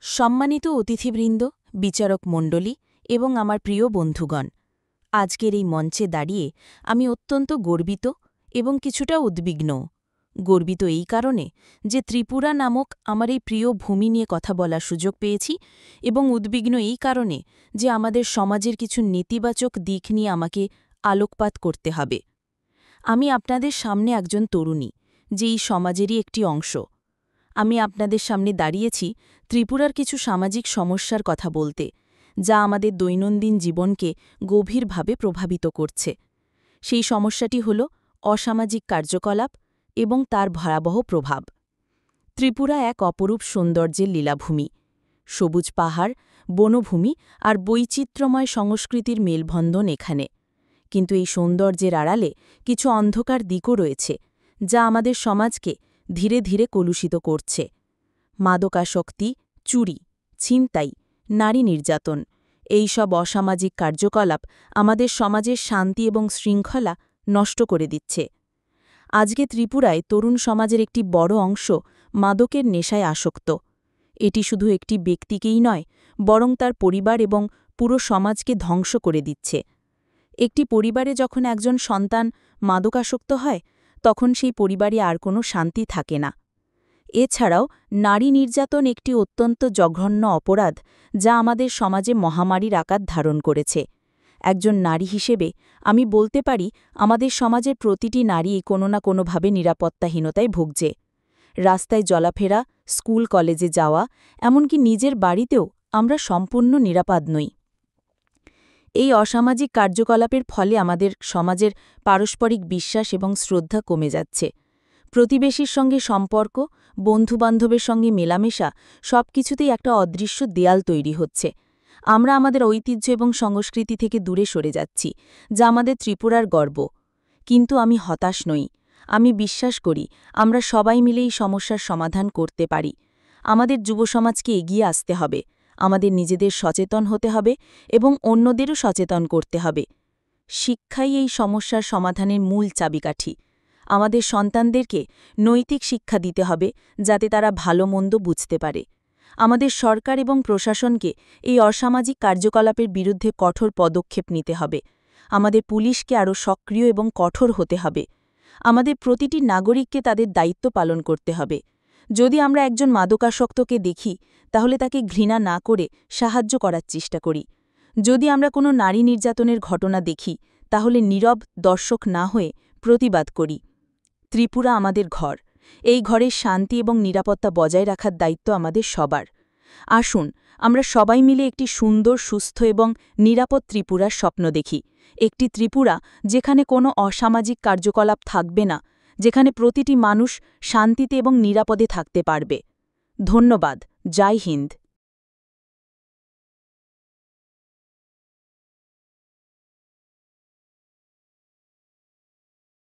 সম্মানিত অতিথিবৃন্দ, বিচারক মণ্ডলী এবং আমার প্রিয় বন্ধুগণ, আজকের এই মঞ্চে দাঁড়িয়ে আমি অত্যন্ত গর্বিত এবং কিছুটা উদ্বিগ্ন। গর্বিত এই কারণে যে ত্রিপুরা নামক আমার এই প্রিয় ভূমি নিয়ে কথা বলার সুযোগ পেয়েছি, এবং উদ্বিগ্ন এই কারণে যে আমাদের সমাজের কিছু নেতিবাচক দিক নিয়ে আমাকে আলোকপাত করতে হবে। আমি আপনাদের সামনে একজন তরুণী, যে এই সমাজেরই একটি অংশ। আমি আপনাদের সামনে দাঁড়িয়েছি ত্রিপুরার কিছু সামাজিক সমস্যার কথা বলতে, যা আমাদের দৈনন্দিন জীবনকে গভীরভাবে প্রভাবিত করছে। সেই সমস্যাটি হল অসামাজিক কার্যকলাপ এবং তার ভয়াবহ প্রভাব। ত্রিপুরা এক অপরূপ সৌন্দর্যের লীলাভূমি। সবুজ পাহাড়, বনভূমি আর বৈচিত্র্যময় সংস্কৃতির মেলবন্ধন এখানে। কিন্তু এই সৌন্দর্যের আড়ালে কিছু অন্ধকার দিকও রয়েছে, যা আমাদের সমাজকে ধীরে ধীরে কলুষিত করছে। মাদকাসক্তি, চুরি, ছিনতাই, নারী নির্যাতন, এই সব অসামাজিক কার্যকলাপ আমাদের সমাজের শান্তি এবং শৃঙ্খলা নষ্ট করে দিচ্ছে। আজকে ত্রিপুরায় তরুণ সমাজের একটি বড় অংশ মাদকের নেশায় আসক্ত। এটি শুধু একটি ব্যক্তিকেই নয়, বরং তার পরিবার এবং পুরো সমাজকে ধ্বংস করে দিচ্ছে। একটি পরিবারে যখন একজন সন্তান মাদকাসক্ত হয়, তখন সেই পরিবারে আর কোনো শান্তি থাকে না। এছাড়াও নারী নির্যাতন একটি অত্যন্ত জঘন্য অপরাধ, যা আমাদের সমাজে মহামারীর আকার ধারণ করেছে। একজন নারী হিসেবে আমি বলতে পারি, আমাদের সমাজের প্রতিটি নারী কোনো না কোনোভাবে নিরাপত্তাহীনতায় ভুগছে। রাস্তায় চলাফেরা, স্কুল কলেজে যাওয়া, এমনকি নিজের বাড়িতেও আমরা সম্পূর্ণ নিরাপদ নই। এই অসামাজিক কার্যকলাপের ফলে আমাদের সমাজের পারস্পরিক বিশ্বাস এবং শ্রদ্ধা কমে যাচ্ছে। প্রতিবেশীর সঙ্গে সম্পর্ক, বন্ধুবান্ধবের সঙ্গে মেলামেশা, সবকিছুতেই একটা অদৃশ্য দেয়াল তৈরি হচ্ছে। আমরা আমাদের ঐতিহ্য এবং সংস্কৃতি থেকে দূরে সরে যাচ্ছি, যা আমাদের ত্রিপুরার গর্ব। কিন্তু আমি হতাশ নই। আমি বিশ্বাস করি আমরা সবাই মিলে এই সমস্যার সমাধান করতে পারি। আমাদের যুব সমাজকে এগিয়ে আসতে হবে, আমাদের নিজেদের সচেতন হতে হবে এবং অন্যদেরও সচেতন করতে হবে। শিক্ষাই এই সমস্যার সমাধানের মূল চাবিকাঠি। আমাদের সন্তানদেরকে নৈতিক শিক্ষা দিতে হবে, যাতে তারা ভালো মন্দ বুঝতে পারে। আমাদের সরকার এবং প্রশাসনকে এই অসামাজিক কার্যকলাপের বিরুদ্ধে কঠোর পদক্ষেপ নিতে হবে। আমাদের পুলিশকে আরও সক্রিয় এবং কঠোর হতে হবে। আমাদের প্রতিটি নাগরিককে তাদের দায়িত্ব পালন করতে হবে। যদি আমরা একজন মাদকাসক্তকে দেখি, তাহলে তাকে ঘৃণা না করে সাহায্য করার চেষ্টা করি। যদি আমরা কোনো নারী নির্যাতনের ঘটনা দেখি, তাহলে নীরব দর্শক না হয়ে প্রতিবাদ করি। ত্রিপুরা আমাদের ঘর। এই ঘরের শান্তি এবং নিরাপত্তা বজায় রাখার দায়িত্ব আমাদের সবার। আসুন আমরা সবাই মিলে একটি সুন্দর, সুস্থ এবং নিরাপদ ত্রিপুরার স্বপ্ন দেখি। একটি ত্রিপুরা যেখানে কোনো অসামাজিক কার্যকলাপ থাকবে না, যেখানে প্রতিটি মানুষ শান্তিতে এবং নিরাপদে থাকতে পারবে। ধন্যবাদ। জয় হিন্দ।